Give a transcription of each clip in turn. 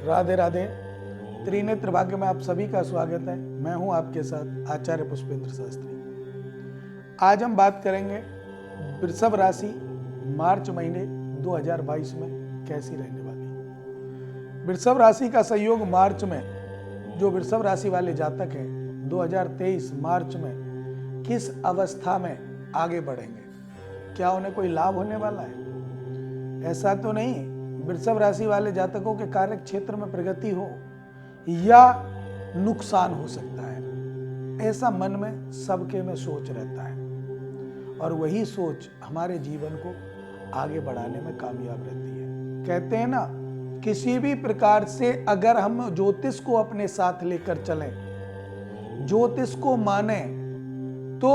राधे राधे। त्रिनेत्र भाग्य में आप सभी का स्वागत है। मैं हूं आपके साथ आचार्य पुष्पेंद्र शास्त्री। आज हम बात करेंगे वृषभ राशि मार्च महीने 2022 में कैसी रहने वाली। वृषभ राशि का संयोग मार्च में, जो वृषभ राशि वाले जातक हैं 2023 मार्च में किस अवस्था में आगे बढ़ेंगे, क्या उन्हें कोई लाभ होने वाला है? ऐसा तो नहीं वृषभ राशि वाले जातकों के कार्य क्षेत्र में प्रगति हो या नुकसान हो सकता है, ऐसा मन में सबके में सोच रहता है और वही सोच हमारे जीवन को आगे बढ़ाने में कामयाब रहती है। कहते हैं ना, किसी भी प्रकार से अगर हम ज्योतिष को अपने साथ लेकर चलें, ज्योतिष को माने, तो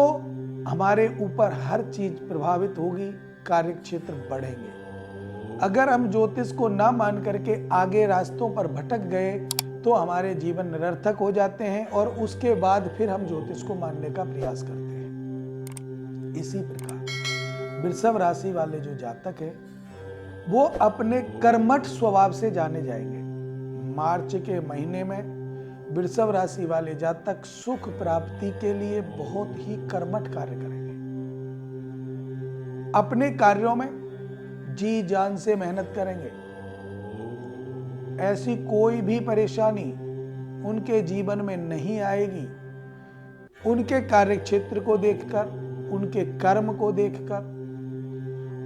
हमारे ऊपर हर चीज प्रभावित होगी, कार्य क्षेत्र बढ़ेंगे। अगर हम ज्योतिष को ना मान करके आगे रास्तों पर भटक गए तो हमारे जीवन निरर्थक हो जाते हैं और उसके बाद फिर हम ज्योतिष को मानने का प्रयास करते हैं। इसी प्रकार वृषभ राशि वाले जो जातक है वो अपने कर्मठ स्वभाव से जाने जाएंगे। मार्च के महीने में वृषभ राशि वाले जातक सुख प्राप्ति के लिए बहुत ही कर्मठ कार्य करेंगे। अपने कार्यों में जी जान से मेहनत करेंगे। ऐसी कोई भी परेशानी उनके जीवन में नहीं आएगी। उनके कार्य क्षेत्र को देखकर, उनके कर्म को देखकर।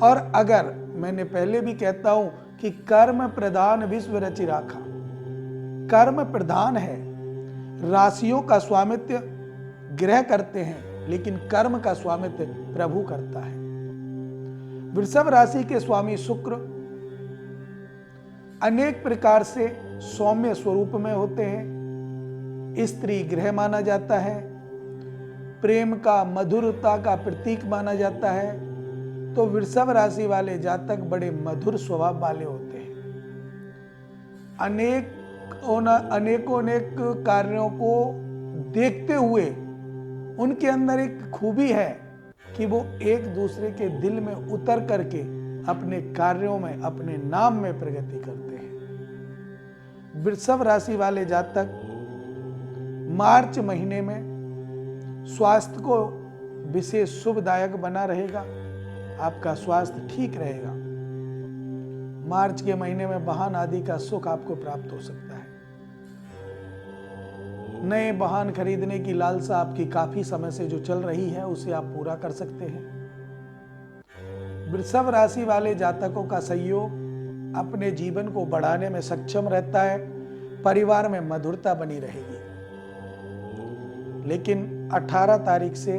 और अगर, मैंने पहले भी कहता हूं कि कर्म प्रधान विश्व रचि राखा, कर्म प्रधान है। राशियों का स्वामित्व ग्रह करते हैं लेकिन कर्म का स्वामित्व प्रभु करता है। वृषभ राशि के स्वामी शुक्र अनेक प्रकार से सौम्य स्वरूप में होते हैं। स्त्री ग्रह माना जाता है, प्रेम का, मधुरता का प्रतीक माना जाता है। तो वृषभ राशि वाले जातक बड़े मधुर स्वभाव वाले होते हैं। अनेकों कार्यों को देखते हुए उनके अंदर एक खूबी है कि वो एक दूसरे के दिल में उतर करके अपने कार्यों में, अपने नाम में प्रगति करते हैं। वृषभ राशि वाले जातक मार्च महीने में स्वास्थ्य को विशेष शुभदायक बना रहेगा। आपका स्वास्थ्य ठीक रहेगा। मार्च के महीने में वाहन आदि का सुख आपको प्राप्त हो सकता है। नए वाहन खरीदने की लालसा आपकी काफी समय से जो चल रही है उसे आप पूरा कर सकते हैं। वृषभ राशि वाले जातकों का सहयोग अपने जीवन को बढ़ाने में सक्षम रहता है। परिवार में मधुरता बनी रहेगी। लेकिन 18 तारीख से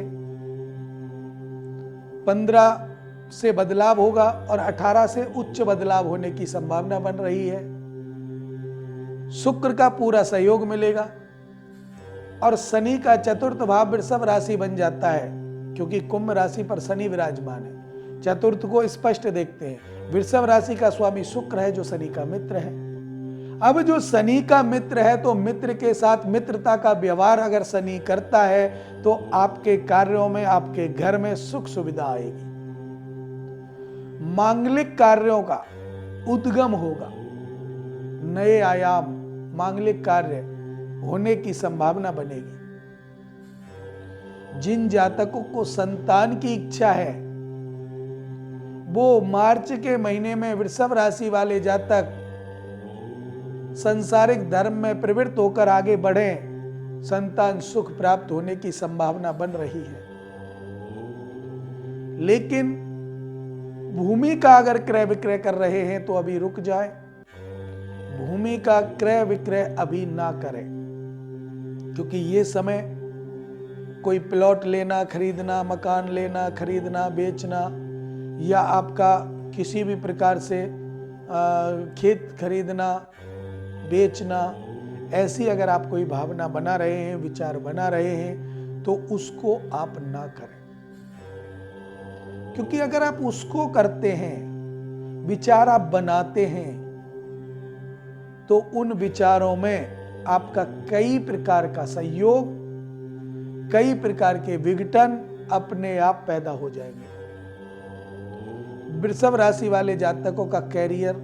15 से बदलाव होगा और 18 से उच्च बदलाव होने की संभावना बन रही है। शुक्र का पूरा सहयोग मिलेगा और शनि का चतुर्थ भाव वृषभ राशि बन जाता है, क्योंकि कुंभ राशि पर शनि विराजमान है। चतुर्थ को स्पष्ट देखते हैं। वृषभ राशि का स्वामी शुक्र है जो शनि का मित्र है। अब जो शनि का मित्र है तो मित्र के साथ मित्रता का व्यवहार अगर शनि करता है तो आपके कार्यों में, आपके घर में सुख सुविधा आएगी। मांगलिक कार्यों का उद्गम होगा। नए आयाम, मांगलिक कार्य होने की संभावना बनेगी। जिन जातकों को संतान की इच्छा है वो मार्च के महीने में वृषभ राशि वाले जातक सांसारिक धर्म में प्रवृत्त होकर आगे बढ़े। संतान सुख प्राप्त होने की संभावना बन रही है। लेकिन भूमि का अगर क्रय विक्रय कर रहे हैं तो अभी रुक जाए। भूमि का क्रय विक्रय अभी ना करें, क्योंकि ये समय कोई प्लॉट लेना, खरीदना, मकान लेना, खरीदना, बेचना, या आपका किसी भी प्रकार से खेत खरीदना, बेचना, ऐसी अगर आप कोई भावना बना रहे हैं, विचार बना रहे हैं, तो उसको आप ना करें। क्योंकि अगर आप उसको करते हैं, विचार आप बनाते हैं, तो उन विचारों में आपका कई प्रकार का सहयोग, कई प्रकार के विघटन अपने आप पैदा हो जाएंगे। वृषभ राशि वाले जातकों का कैरियर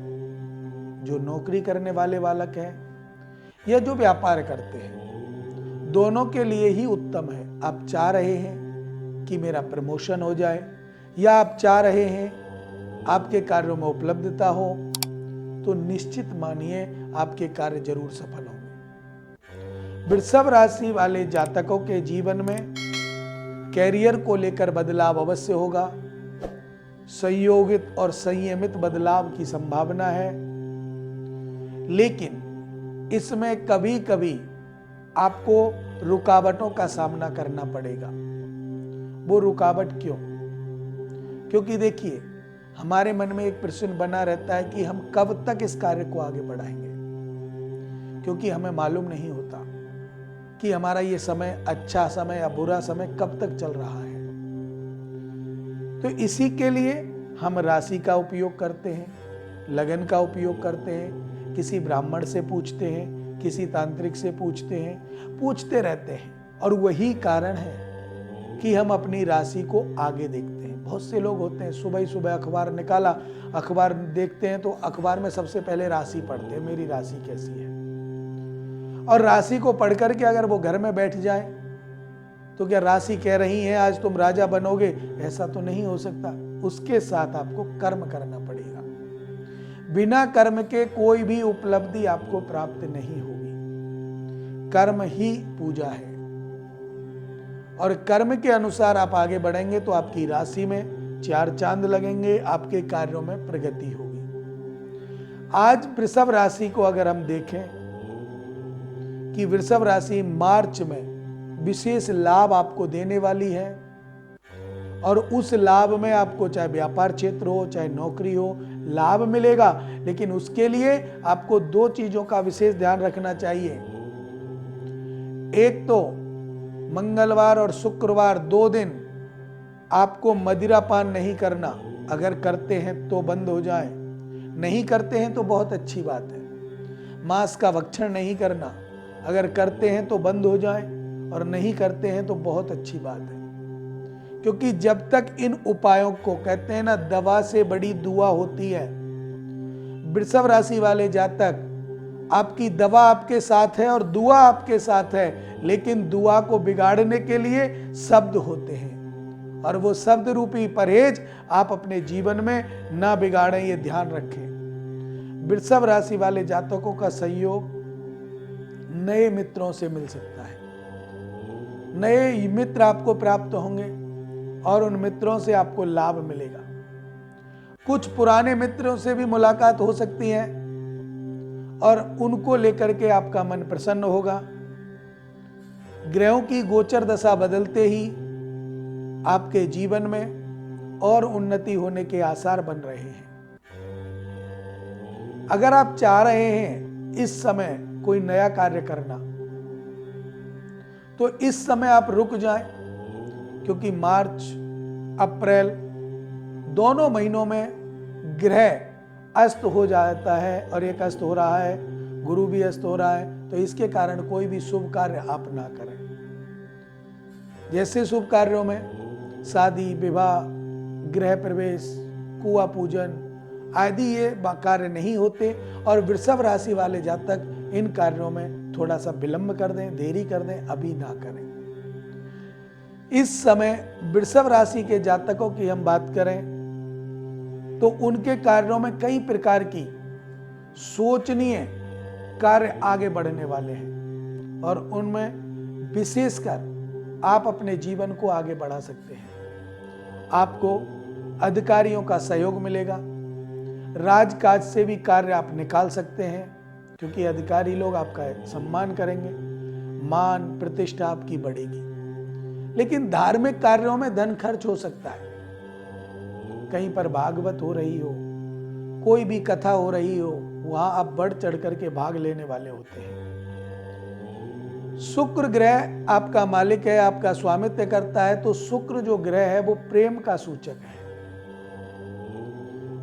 जो नौकरी करने वाले बालक हैं या जो व्यापार करते हैं, दोनों के लिए ही उत्तम है। आप चाह रहे हैं कि मेरा प्रमोशन हो जाए या आप चाह रहे हैं आपके कार्यों में उपलब्धता हो, तो निश्चित मानिए आपके कार्य जरूर सफल होंगे। वृषभ राशि वाले जातकों के जीवन में कैरियर को लेकर बदलाव अवश्य होगा। संयोगित और संयमित बदलाव की संभावना है, लेकिन इसमें कभी कभी आपको रुकावटों का सामना करना पड़ेगा। वो रुकावट क्यों? क्योंकि देखिए, हमारे मन में एक प्रश्न बना रहता है कि हम कब तक इस कार्य को आगे बढ़ाएंगे, क्योंकि हमें मालूम नहीं होता कि हमारा ये समय अच्छा समय या बुरा समय कब तक चल रहा है। तो इसी के लिए हम राशि का उपयोग करते हैं, लगन का उपयोग करते हैं, किसी ब्राह्मण से पूछते हैं, किसी तांत्रिक से पूछते हैं, पूछते रहते हैं। और वही कारण है कि हम अपनी राशि को आगे देखते हैं। बहुत से लोग होते हैं, सुबह ही सुबह अखबार निकाला, अखबार देखते हैं तो अखबार में सबसे पहले राशि पढ़ते हैं, मेरी राशि कैसी है। और राशि को पढ़ करके अगर वो घर में बैठ जाए तो क्या राशि कह रही है आज तुम राजा बनोगे? ऐसा तो नहीं हो सकता। उसके साथ आपको कर्म करना पड़ेगा। बिना कर्म के कोई भी उपलब्धि आपको प्राप्त नहीं होगी। कर्म ही पूजा है और कर्म के अनुसार आप आगे बढ़ेंगे तो आपकी राशि में 4 चांद लगेंगे, आपके कार्यों में प्रगति होगी। आज वृषभ राशि को अगर हम देखें कि वृषभ राशि मार्च में विशेष लाभ आपको देने वाली है, और उस लाभ में आपको चाहे व्यापार क्षेत्र हो चाहे नौकरी हो लाभ मिलेगा। लेकिन उसके लिए आपको 2 चीजों का विशेष ध्यान रखना चाहिए। एक तो मंगलवार और शुक्रवार 2 दिन आपको मदिरा पान नहीं करना। अगर करते हैं तो बंद हो जाए, नहीं करते हैं तो बहुत अच्छी बात है। मांस का भक्षण नहीं करना, अगर करते हैं तो बंद हो जाए और नहीं करते हैं तो बहुत अच्छी बात है। क्योंकि जब तक इन उपायों को, कहते हैं ना, दवा से बड़ी दुआ होती है। वृषभ राशि वाले जातक, आपकी दवा आपके साथ है और दुआ आपके साथ है, लेकिन दुआ को बिगाड़ने के लिए शब्द होते हैं, और वो शब्द रूपी परहेज आप अपने जीवन में ना बिगाड़ें, ये ध्यान रखें। वृषभ राशि वाले जातकों का संयोग नए मित्रों से मिल सकता है। नए मित्र आपको प्राप्त होंगे और उन मित्रों से आपको लाभ मिलेगा। कुछ पुराने मित्रों से भी मुलाकात हो सकती है और उनको लेकर के आपका मन प्रसन्न होगा। ग्रहों की गोचर दशा बदलते ही आपके जीवन में और उन्नति होने के आसार बन रहे हैं। अगर आप चाह रहे हैं इस समय कोई नया कार्य करना, तो इस समय आप रुक जाएं, क्योंकि मार्च अप्रैल दोनों महीनों में ग्रह अस्त हो जाता है, और एक अस्त हो रहा है, गुरु भी अस्त हो रहा है। तो इसके कारण कोई भी शुभ कार्य आप ना करें। जैसे शुभ कार्यों में शादी, विवाह, गृह प्रवेश, कुआं पूजन आदि ये कार्य नहीं होते, और वृषभ राशि वाले जातक इन कार्यों में थोड़ा सा विलंब कर दें, देरी कर दें, अभी ना करें। इस समय वृषभ राशि के जातकों की हम बात करें तो उनके कार्यों में कई प्रकार की सोचनीय कार्य आगे बढ़ने वाले हैं, और उनमें विशेषकर आप अपने जीवन को आगे बढ़ा सकते हैं। आपको अधिकारियों का सहयोग मिलेगा। राजकाज से भी कार्य आप निकाल सकते हैं, क्योंकि अधिकारी लोग आपका सम्मान करेंगे, मान प्रतिष्ठा आपकी बढ़ेगी। लेकिन धार्मिक कार्यों में धन खर्च हो सकता है। कहीं पर भागवत हो रही हो, कोई भी कथा हो रही हो, वहां आप बढ़ चढ़ करके भाग लेने वाले होते हैं। शुक्र ग्रह आपका मालिक है, आपका स्वामित्व करता है, तो शुक्र जो ग्रह है वो प्रेम का सूचक है।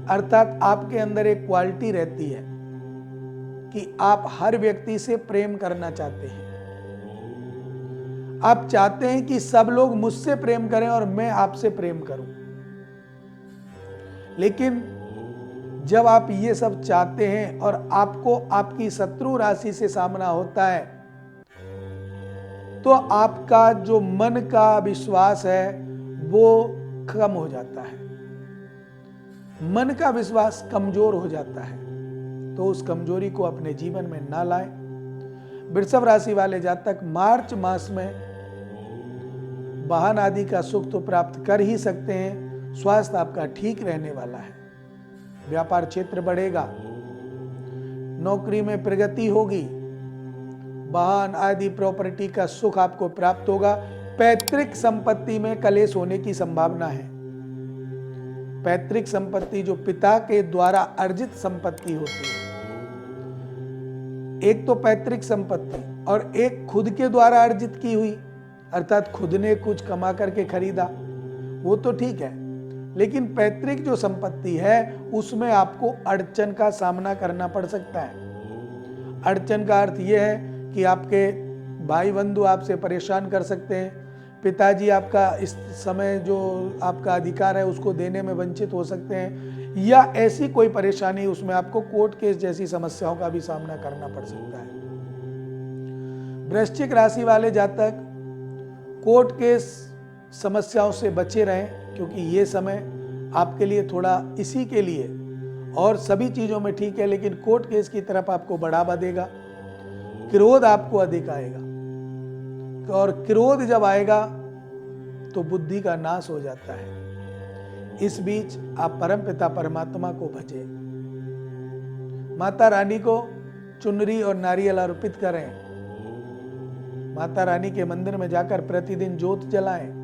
अर्थात आपके अंदर एक क्वालिटी रहती है कि आप हर व्यक्ति से प्रेम करना चाहते हैं। आप चाहते हैं कि सब लोग मुझसे प्रेम करें और मैं आपसे प्रेम करूं। लेकिन जब आप ये सब चाहते हैं और आपको आपकी शत्रु राशि से सामना होता है, तो आपका जो मन का विश्वास है वो कम हो जाता है, मन का विश्वास कमजोर हो जाता है। तो उस कमजोरी को अपने जीवन में ना लाएं। वृषभ राशि वाले जातक मार्च मास में वाहन आदि का सुख तो प्राप्त कर ही सकते हैं। स्वास्थ्य आपका ठीक रहने वाला है। व्यापार क्षेत्र बढ़ेगा, नौकरी में प्रगति होगी, वाहन आदि प्रॉपर्टी का सुख आपको प्राप्त होगा। पैतृक संपत्ति में कलेश होने की संभावना है। पैतृक संपत्ति जो पिता के द्वारा अर्जित संपत्ति होती है, एक तो पैतृक संपत्ति और एक खुद के द्वारा अर्जित की हुई, अर्थात खुद ने कुछ कमा करके खरीदा, वो तो ठीक है, लेकिन पैतृक जो संपत्ति है उसमें आपको अड़चन का सामना करना पड़ सकता है। अड़चन का अर्थ यह है कि आपके भाई बंधु आपसे परेशान कर सकते हैं, पिताजी आपका इस समय जो आपका अधिकार है उसको देने में वंचित हो सकते हैं, या ऐसी कोई परेशानी उसमें आपको कोर्ट केस जैसी समस्याओं का भी सामना करना पड़ सकता है। वृश्चिक राशि वाले जातक कोर्ट केस समस्याओं से बचे रहें, क्योंकि ये समय आपके लिए थोड़ा इसी के लिए, और सभी चीजों में ठीक है लेकिन कोर्ट केस की तरफ आपको बढ़ावा देगा। क्रोध आपको अधिक आएगा, और क्रोध जब आएगा तो बुद्धि का नाश हो जाता है। इस बीच आप परमपिता परमात्मा को भजें, माता रानी को चुनरी और नारियल अर्पित करें, माता रानी के मंदिर में जाकर प्रतिदिन ज्योत जलाएं।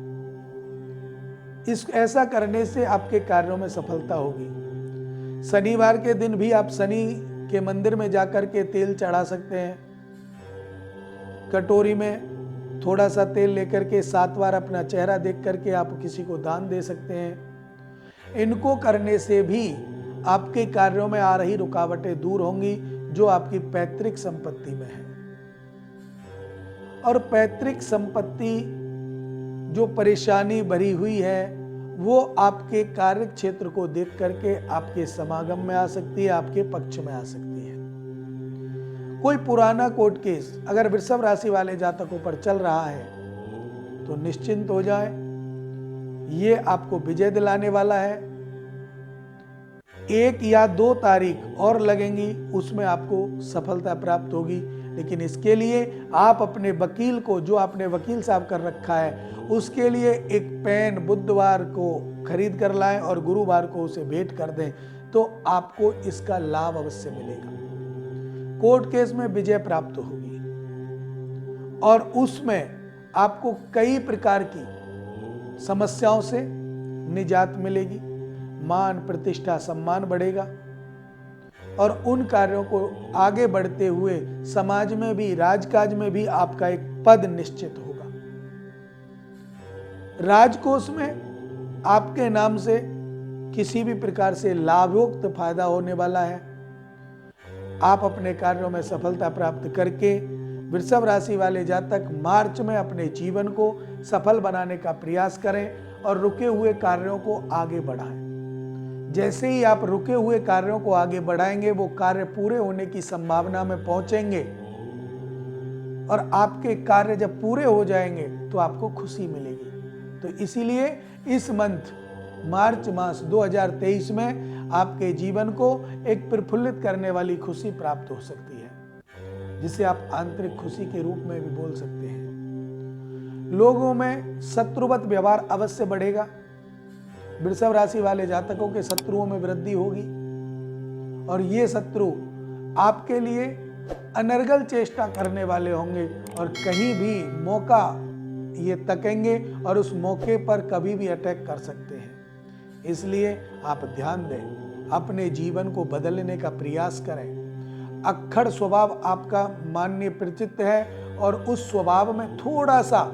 ऐसा करने से आपके कार्यों में सफलता होगी। शनिवार के दिन भी आप शनि के मंदिर में जाकर के तेल चढ़ा सकते हैं। कटोरी में थोड़ा सा तेल लेकर के 7 बार अपना चेहरा देख करके आप किसी को दान दे सकते हैं। इनको करने से भी आपके कार्यों में आ रही रुकावटें दूर होंगी जो आपकी पैतृक संपत्ति में है। और पैतृक संपत्ति जो परेशानी भरी हुई है वो आपके कार्य क्षेत्र को देख करके आपके समागम में आ सकती है, आपके पक्ष में आ सकती है। कोई पुराना कोर्ट केस अगर वृषभ राशि वाले जातकों पर चल रहा है तो निश्चिंत हो जाएं, ये आपको विजय दिलाने वाला है। 1 या 2 तारीख और लगेंगी, उसमें आपको सफलता प्राप्त होगी। लेकिन इसके लिए आप अपने वकील को, जो आपने वकील साहब कर रखा है, उसके लिए एक पेन बुधवार को खरीद कर लाएं और गुरुवार को उसे भेंट कर दें, तो आपको इसका लाभ अवश्य मिलेगा। कोर्ट केस में विजय प्राप्त होगी और उसमें आपको कई प्रकार की समस्याओं से निजात मिलेगी। मान प्रतिष्ठा सम्मान बढ़ेगा और उन कार्यों को आगे बढ़ते हुए समाज में भी, राजकाज में भी आपका एक पद निश्चित होगा। राजकोष में आपके नाम से किसी भी प्रकार से लाभयुक्त फायदा होने वाला है। आप अपने कार्यों में सफलता प्राप्त करके वृषभ राशि वाले जातक मार्च में अपने जीवन को सफल बनाने का प्रयास करें और रुके हुए कार्यों को आगे बढ़ाएं। जैसे ही आप रुके हुए कार्यों को आगे बढ़ाएंगे, वो कार्य पूरे होने की संभावना में पहुंचेंगे और आपके कार्य जब पूरे हो जाएंगे तो आपको खुशी मिलेगी। तो इसीलिए इस मंथ मार्च मास 2023 में आपके जीवन को एक प्रफुल्लित करने वाली खुशी प्राप्त हो सकती है, जिसे आप आंतरिक खुशी के रूप में भी बोल सकते हैं। लोगों में शत्रुवत व्यवहार अवश्य बढ़ेगा। वृषभ राशि वाले जातकों के शत्रुओं में वृद्धि होगी और ये शत्रु आपके लिए अनर्गल चेष्टा करने वाले होंगे और कहीं भी मौका ये तकेंगे और उस मौके पर कभी भी अटैक कर सकते हैं। इसलिए आप ध्यान दें, अपने जीवन को बदलने का प्रयास करें। अक्खड़ स्वभाव आपका माननीय प्रचित्त है और उस स्वभाव में थोड़ा सा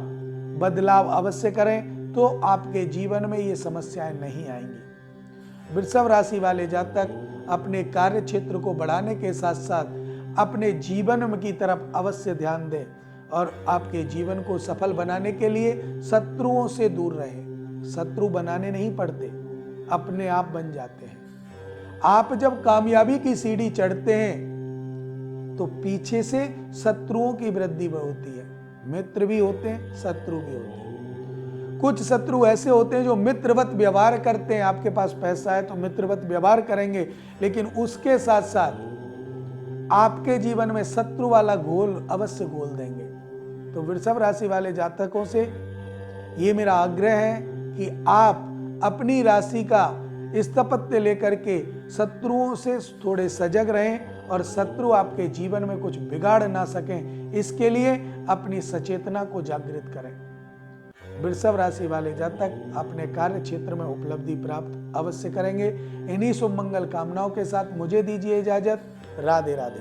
बदलाव अवश्य करें तो आपके जीवन में ये समस्याएं नहीं आएंगी। वृषभ राशि वाले जातक अपने कार्य क्षेत्र को बढ़ाने के साथ साथ अपने जीवन की तरफ अवश्य ध्यान दें और आपके जीवन को सफल बनाने के लिए शत्रुओं से दूर रहें। शत्रु बनाने नहीं पड़ते, अपने आप बन जाते हैं। आप जब कामयाबी की सीढ़ी चढ़ते हैं तो पीछे से शत्रुओं की वृद्धि होती है। मित्र भी होते हैं, शत्रु भी होते हैं। कुछ शत्रु ऐसे होते हैं जो मित्रवत व्यवहार करते हैं। आपके पास पैसा है तो मित्रवत व्यवहार करेंगे, लेकिन उसके साथ साथ आपके जीवन में शत्रु वाला घोल अवश्य घोल देंगे। तो वृषभ राशि वाले जातकों से ये मेरा आग्रह है कि आप अपनी राशि का स्थापत्य लेकर के शत्रुओं से थोड़े सजग रहें और शत्रु आपके जीवन में कुछ बिगाड़ ना सकें, इसके लिए अपनी सचेतना को जागृत करें। वृषभ राशि वाले जातक अपने कार्य क्षेत्र में उपलब्धि प्राप्त अवश्य करेंगे। इन्हीं शुभ मंगल कामनाओं के साथ मुझे दीजिए इजाजत। राधे राधे।